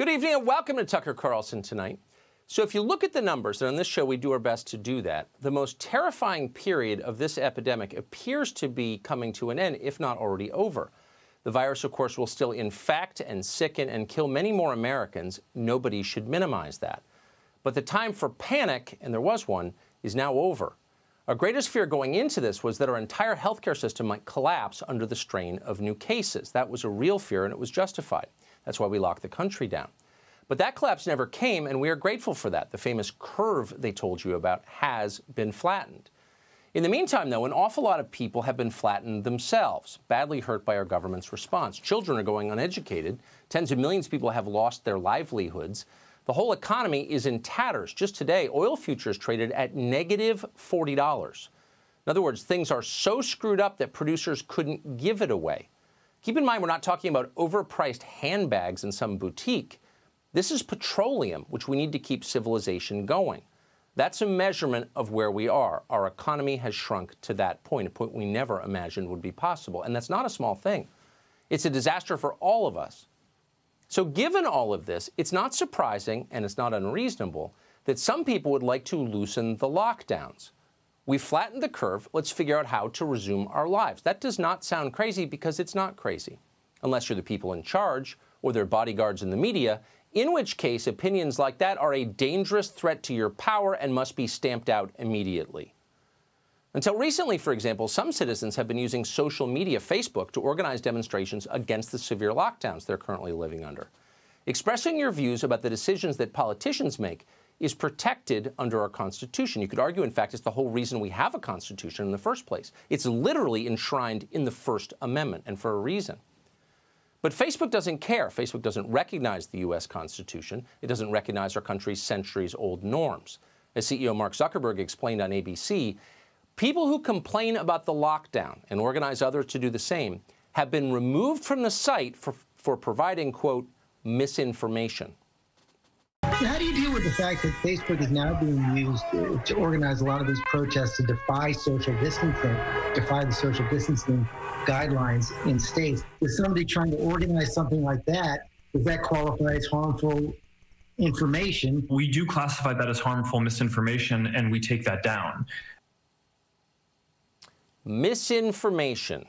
Good evening and welcome to Tucker Carlson Tonight. So if you look at the numbers, and on this show we do our best to do that, the most terrifying period of this epidemic appears to be coming to an end, if not already over. The virus, of course, will still infect and sicken and kill many more Americans. Nobody should minimize that. But the time for panic, and there was one, is now over. Our greatest fear going into this was that our entire healthcare system might collapse under the strain of new cases. That was a real fear, and it was justified. That's why we locked the country down. But that collapse never came, and we are grateful for that. The famous curve they told you about has been flattened. In the meantime, though, an awful lot of people have been flattened themselves, badly hurt by our government's response. Children are going uneducated. Tens of millions of people have lost their livelihoods. The whole economy is in tatters. Just today, oil futures traded at negative $40. In other words, things are so screwed up that producers couldn't give it away. Keep in mind, we're not talking about overpriced handbags in some boutique. This is petroleum, which we need to keep civilization going. That's a measurement of where we are. Our economy has shrunk to that point, a point we never imagined would be possible. And that's not a small thing. It's a disaster for all of us. So given all of this, it's not surprising, and it's not unreasonable, that some people would like to loosen the lockdowns. We've flattened the curve. Let's figure out how to resume our lives. That does not sound crazy because it's not crazy, unless you're the people in charge or their bodyguards in the media, in which case opinions like that are a dangerous threat to your power and must be stamped out immediately. Until recently, for example, some citizens have been using social media, Facebook, to organize demonstrations against the severe lockdowns they're currently living under. Expressing your views about the decisions that politicians make is protected under our Constitution. You could argue, in fact, it's the whole reason we have a Constitution in the first place. It's literally enshrined in the First Amendment, and for a reason. But Facebook doesn't care. Facebook doesn't recognize the U.S. Constitution. It doesn't recognize our country's centuries-old norms. As CEO Mark Zuckerberg explained on ABC, people who complain about the lockdown and organize others to do the same have been removed from the site for providing, quote, misinformation. How do you deal with the fact that Facebook is now being used to organize a lot of these protests to defy social distancing, defy the social distancing guidelines in states? Is somebody trying to organize something like that, does that qualify as harmful information? We do classify that as harmful misinformation, and we take that down. Misinformation.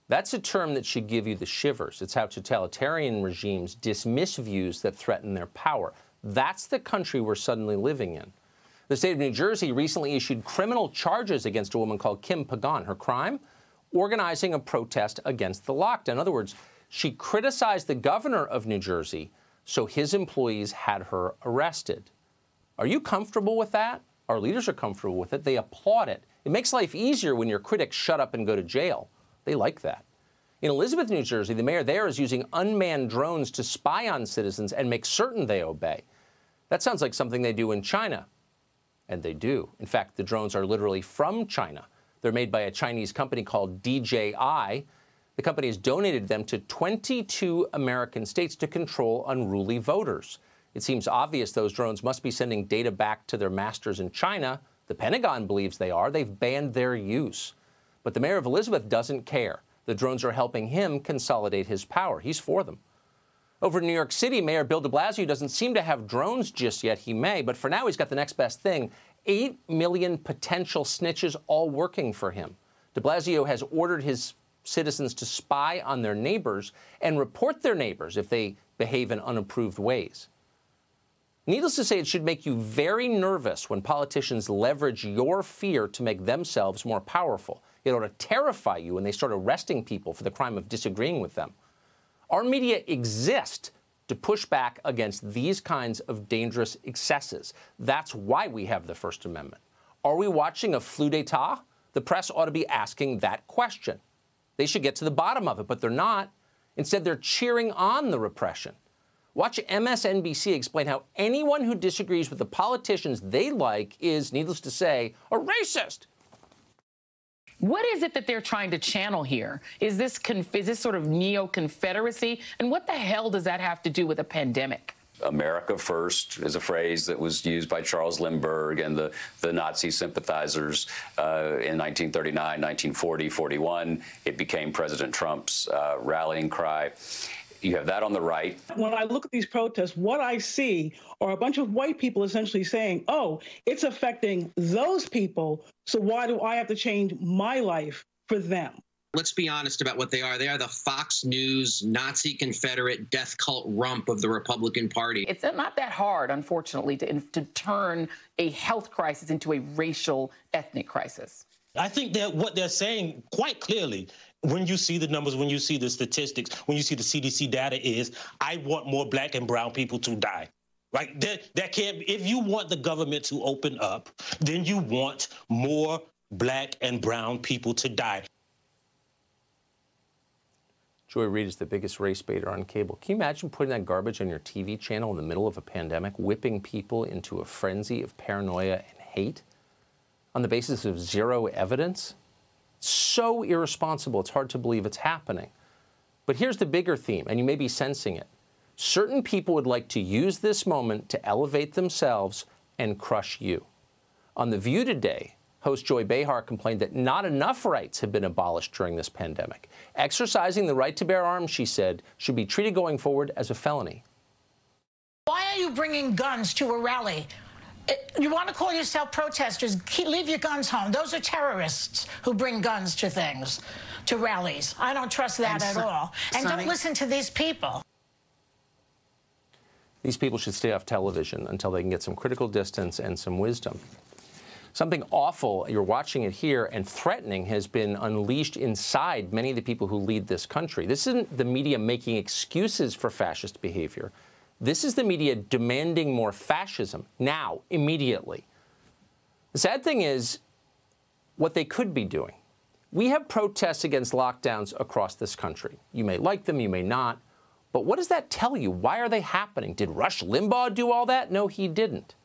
That's a term that should give you the shivers. It's how totalitarian regimes dismiss views that threaten their power. That's the country we're suddenly living in. The state of New Jersey recently issued criminal charges against a woman called Kim Pagan. Her crime? Organizing a protest against the lockdown. In other words, she criticized the governor of New Jersey, so his employees had her arrested. Are you comfortable with that? Our leaders are comfortable with it. They applaud it. It makes life easier when your critics shut up and go to jail. They like that. In Elizabeth, New Jersey, the mayor there is using unmanned drones to spy on citizens and make certain they obey. That sounds like something they do in China. And they do. In fact, the drones are literally from China. They're made by a Chinese company called DJI. The company has donated them to 22 American states to control unruly voters. It seems obvious those drones must be sending data back to their masters in China. The Pentagon believes they are. They've banned their use. But the mayor of Elizabeth doesn't care. The drones are helping him consolidate his power. He's for them. Over in New York City, Mayor Bill de Blasio doesn't seem to have drones just yet. He may, but for now he's got the next best thing. 8 million potential snitches all working for him. De Blasio has ordered his citizens to spy on their neighbors and report their neighbors if they behave in unapproved ways. Needless to say, it should make you very nervous when politicians leverage your fear to make themselves more powerful. It ought to terrify you when they start arresting people for the crime of disagreeing with them. Our media exist to push back against these kinds of dangerous excesses. That's why we have the First Amendment. Are we watching a flu d'etat? The press ought to be asking that question. They should get to the bottom of it, but they're not. Instead, they're cheering on the repression. Watch MSNBC explain how anyone who disagrees with the politicians they like is, needless to say, a racist. What is it that they're trying to channel here? Is this sort of neo-Confederacy? And what the hell does that have to do with a pandemic? America first is a phrase that was used by Charles Lindbergh and the Nazi sympathizers in 1939, 1940, 41. It became President Trump's rallying cry. you have that on the right. When I look at these protests, what I see are a bunch of white people essentially saying, oh, it's affecting those people, so why do I have to change my life for them? Let's be honest about what they are. They are the Fox News, Nazi Confederate death cult rump of the Republican Party. It's not that hard, unfortunately, to turn a health crisis into a racial, ethnic crisis. I think that what they're saying quite clearly, when you see the numbers, when you see the statistics, when you see the CDC data, is I want more black and brown people to die. Right? That can't. If you want the government to open up, then you want more black and brown people to die. Joy Reid is the biggest race baiter on cable. Can you imagine putting that garbage on your TV channel in the middle of a pandemic, whipping people into a frenzy of paranoia and hate on the basis of zero evidence? So irresponsible, it's hard to believe it's happening. But here's the bigger theme, and you may be sensing it. Certain people would like to use this moment to elevate themselves and crush you. On The View today, host Joy Behar complained that not enough rights have been abolished during this pandemic. Exercising the right to bear arms, she said, should be treated going forward as a felony. Why are you bringing guns to a rally? You want to call yourself protesters, leave your guns home. Those are terrorists who bring guns to things, to rallies. I don't trust that at all. And don't listen to these people. These people should stay off television until they can get some critical distance and some wisdom. Something awful, you're watching it here, and threatening has been unleashed inside many of the people who lead this country. This isn't the media making excuses for fascist behavior. This is the media demanding more fascism now, immediately. The sad thing is what they could be doing. We have protests against lockdowns across this country. You may like them, you may not. But what does that tell you? Why are they happening? Did Rush Limbaugh do all that? No, he didn't.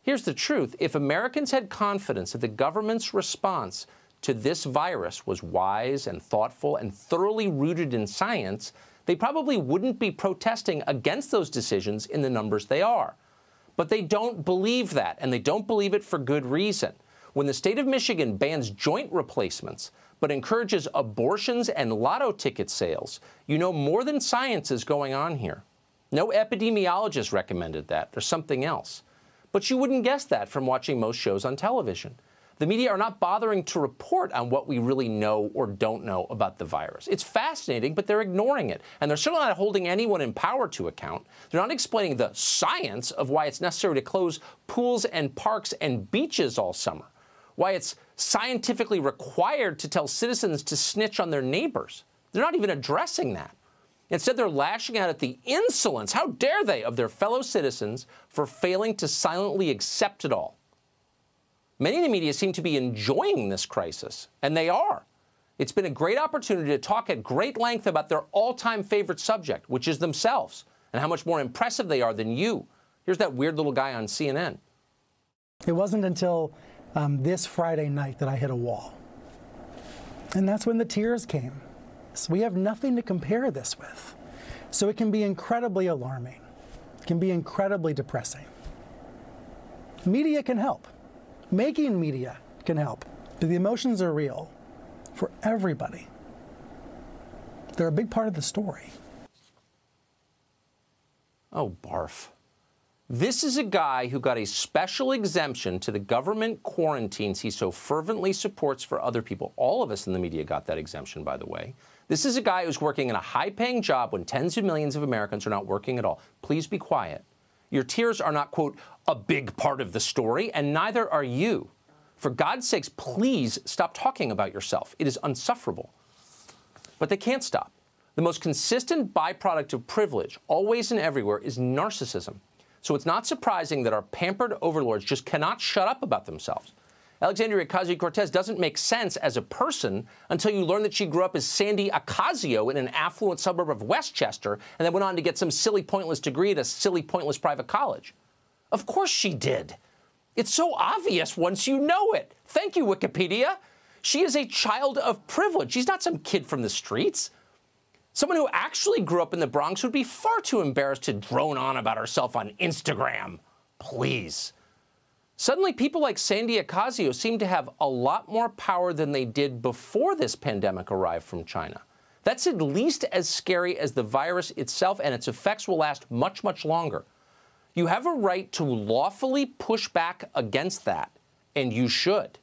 Here's the truth. If Americans had confidence that the government's response to this virus was wise and thoughtful and thoroughly rooted in science, they probably wouldn't be protesting against those decisions in the numbers they are. But they don't believe that, and they don't believe it for good reason. When the state of Michigan bans joint replacements but encourages abortions and lotto ticket sales, you know more than science is going on here. No epidemiologist recommended that. There's something else. But you wouldn't guess that from watching most shows on television. The media are not bothering to report on what we really know or don't know about the virus. It's fascinating, but they're ignoring it. And they're certainly not holding anyone in power to account. They're not explaining the science of why it's necessary to close pools and parks and beaches all summer, why it's scientifically required to tell citizens to snitch on their neighbors. They're not even addressing that. Instead, they're lashing out at the insolence, how dare they, of their fellow citizens for failing to silently accept it all. Many in the media seem to be enjoying this crisis, and they are. It's been a great opportunity to talk at great length about their all-time favorite subject, which is themselves, and how much more impressive they are than you. Here's that weird little guy on CNN. It wasn't until this Friday night that I hit a wall. And that's when the tears came. So we have nothing to compare this with. So it can be incredibly alarming. It can be incredibly depressing. Media can help. Making media can help. But the emotions are real for everybody. They're a big part of the story. Oh, barf. This is a guy who got a special exemption to the government quarantines he so fervently supports for other people. All of us in the media got that exemption, by the way. This is a guy who's working in a high-paying job when tens of millions of Americans are not working at all. Please be quiet. Your tears are not, quote, a big part of the story, and neither are you. For God's sakes, please stop talking about yourself. It is unsufferable. But they can't stop. The most consistent byproduct of privilege, always and everywhere, is narcissism. So it's not surprising that our pampered overlords just cannot shut up about themselves. Alexandria Ocasio-Cortez doesn't make sense as a person until you learn that she grew up as Sandy Ocasio in an affluent suburb of Westchester and then went on to get some silly, pointless degree at a silly, pointless private college. Of course she did. It's so obvious once you know it. Thank you, Wikipedia. She is a child of privilege. She's not some kid from the streets. Someone who actually grew up in the Bronx would be far too embarrassed to drone on about herself on Instagram. Please. Suddenly, people like Sandy Ocasio seem to have a lot more power than they did before this pandemic arrived from China. That's at least as scary as the virus itself, and its effects will last much, much longer. You have a right to lawfully push back against that, and you should.